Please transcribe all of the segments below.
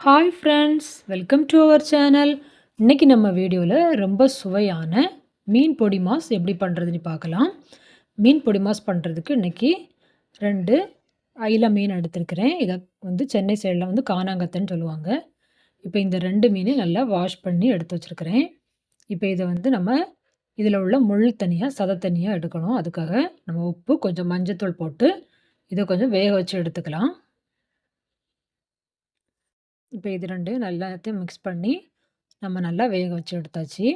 Hi friends, welcome to our channel. இன்னைக்கு நம்ம வீடியோவில் ரொம்ப சுவையான மீன் பொடி மாஸ் எப்படி பண்ணுறதுன்னு பார்க்கலாம். மீன் பொடி மாஸ் பண்ணுறதுக்கு இன்னைக்கு 2 அயில மீன் எடுத்துருக்கிறேன். இதை வந்து சென்னை சைடில் வந்து கானாங்கத்தைன்னு சொல்லுவாங்க. இப்போ இந்த 2 மீனையும் நல்லா வாஷ் பண்ணி எடுத்து வச்சுருக்கிறேன். இப்போ இதை வந்து நம்ம இதில் உள்ள முள் தனியாக சதை தனியாக எடுக்கணும். அதுக்காக நம்ம உப்பு கொஞ்சம் மஞ்சத்தூள் போட்டு இதை கொஞ்சம் வேக வச்சு எடுத்துக்கலாம். இப்போ இது 2 எல்லாத்தையும் மிக்ஸ் பண்ணி நம்ம நல்லா வேக வச்சு எடுத்தாச்சு.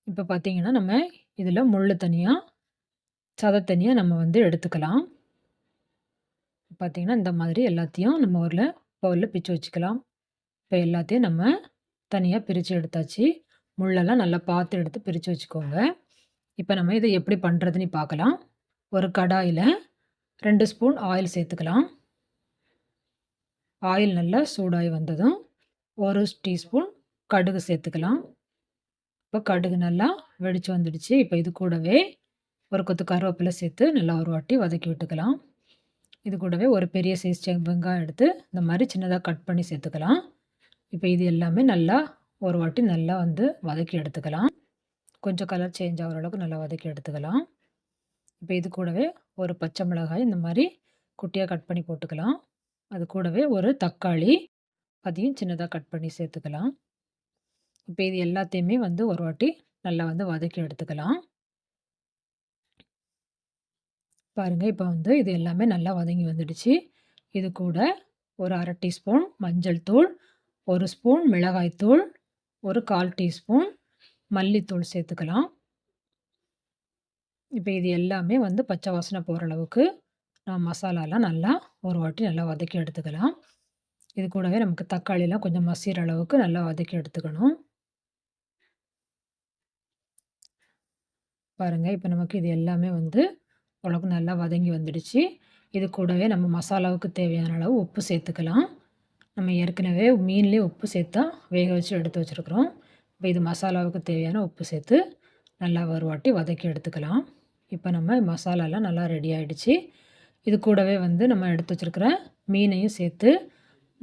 இப்போ பார்த்தீங்கன்னா, நம்ம இதில் முள்ளு தனியா, சதை தனியா நம்ம வந்து எடுத்துக்கலாம். பார்த்தீங்கன்னா, இந்த மாதிரி எல்லாத்தையும் நம்ம ஒரு பவுல்ல பிச்சு வச்சுக்கலாம். இப்போ எல்லாத்தையும் நம்ம தனியா பிரித்து எடுத்தாச்சு. முள்ளெல்லாம் நல்லா பார்த்து எடுத்து பிரித்து வச்சுக்கோங்க. இப்போ நம்ம இதை எப்படி பண்ணுறதுன்னு பார்க்கலாம். ஒரு கடாயில் 2 ஸ்பூன் ஆயில் சேர்த்துக்கலாம். ஆயில் நல்லா சூடாகி வந்ததும் 1 டீஸ்பூன் கடுகு சேர்த்துக்கலாம். இப்போ கடுகு நல்லா வெடிச்சு வந்துடுச்சு. இப்போ இது கூடவே ஒரு கொத்து கருவேப்பிலை சேர்த்து நல்லா ஒரு வாட்டி வதக்கி விட்டுக்கலாம். இது கூடவே ஒரு பெரிய சைஸ் வெங்காயம் எடுத்து இந்த மாதிரி சின்னதாக கட் பண்ணி சேர்த்துக்கலாம். இப்போ இது எல்லாமே நல்லா ஒரு வாட்டி நல்லா வந்து வதக்கி எடுத்துக்கலாம். கொஞ்சம் கலர் சேஞ்ச் ஆகிற அளவுக்கு நல்லா வதக்கி எடுத்துக்கலாம். இப்போ இது கூடவே ஒரு பச்சை மிளகாய் இந்த மாதிரி குட்டியாக கட் பண்ணி போட்டுக்கலாம். அது கூடவே ஒரு தக்காளி அதையும் சின்னதாக கட் பண்ணி சேர்த்துக்கலாம். இப்போ இது எல்லாத்தையுமே வந்து ஒரு வாட்டி நல்லா வந்து வதக்கி எடுத்துக்கலாம். பாருங்கள், இப்போ வந்து இது எல்லாமே நல்லா வதங்கி வந்துடுச்சு. இது கூட ஒரு 1/2 டீஸ்பூன் மஞ்சள் தூள், 1 ஸ்பூன் மிளகாய் தூள், ஒரு 1/4 டீஸ்பூன் மல்லித்தூள் சேர்த்துக்கலாம். இப்போ இது எல்லாமே வந்து பச்சை வாசனை போகிற அளவுக்கு நான் மசாலாலாம் நல்லா ஒரு வாட்டி நல்லா வதக்கி எடுத்துக்கலாம். இது கூடவே நமக்கு தக்காளிலாம் கொஞ்சம் மசிகிற அளவுக்கு நல்லா வதக்கி எடுத்துக்கணும். பாருங்கள், இப்போ நமக்கு இது எல்லாமே வந்து ஓரளவுக்கு நல்லா வதங்கி வந்துடுச்சு. இது கூடவே நம்ம மசாலாவுக்கு தேவையான அளவு உப்பு சேர்த்துக்கலாம். நம்ம ஏற்கனவே மீன்லேயே உப்பு சேர்த்தா வேக வச்சு எடுத்து வச்சுருக்குறோம். இப்போ இது மசாலாவுக்கு தேவையான உப்பு சேர்த்து நல்லா ஒரு வாட்டி வதக்கி எடுத்துக்கலாம். இப்போ நம்ம மசாலாலாம் நல்லா ரெடி ஆகிடுச்சு. இது கூடவே வந்து நம்ம எடுத்து வச்சுருக்கிற மீனையும் சேர்த்து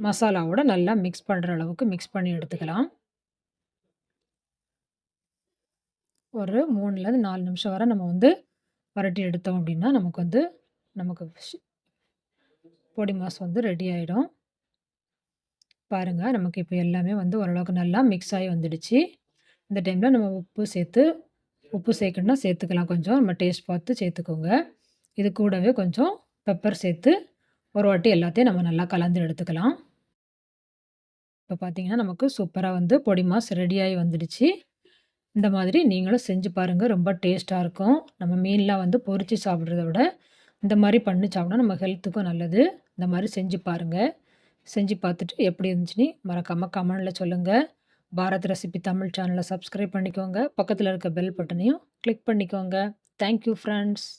மசாலாவோட நல்லா மிக்ஸ் பண்ணுற அளவுக்கு மிக்ஸ் பண்ணி எடுத்துக்கலாம். ஒரு 3லேருந்து 4 நிமிஷம் வரை நம்ம வந்து வரட்டி எடுத்தோம் அப்படின்னா நமக்கு பொடி மாஸ் வந்து ரெடி ஆகிடும். பாருங்கள், நமக்கு இப்போ எல்லாமே வந்து ஓரளவுக்கு நல்லா மிக்ஸ் ஆகி வந்துடுச்சு. இந்த டைமில் நம்ம உப்பு சேர்க்கணுன்னா சேர்த்துக்கலாம். கொஞ்சம் நம்ம டேஸ்ட் பார்த்து சேர்த்துக்கோங்க. இது கூடவே கொஞ்சம் பெப்பர் சேர்த்து ஒரு வாட்டி எல்லாத்தையும் நம்ம நல்லா கலந்து எடுத்துக்கலாம். இப்போ பார்த்தீங்கன்னா, நமக்கு சூப்பராக வந்து பொடி மாஸ் ரெடியாகி வந்துடுச்சு. இந்த மாதிரி நீங்களும் செஞ்சு பாருங்கள். ரொம்ப டேஸ்ட்டாக இருக்கும். நம்ம மீன்லாம் வந்து பொரித்து சாப்பிட்றத விட இந்த மாதிரி பண்ணி சாப்பிட்டா நம்ம ஹெல்த்துக்கும் நல்லது. இந்த மாதிரி செஞ்சு பாருங்கள். செஞ்சு பார்த்துட்டு எப்படி இருந்துச்சுன்னு மறக்காமல் கமெண்டில் சொல்லுங்கள். பாரத் ரெசிபி தமிழ் சேனலை சப்ஸ்கிரைப் பண்ணிக்கோங்க. பக்கத்தில் இருக்க பெல் பட்டனையும் கிளிக் பண்ணிக்கோங்க. Thank you friends.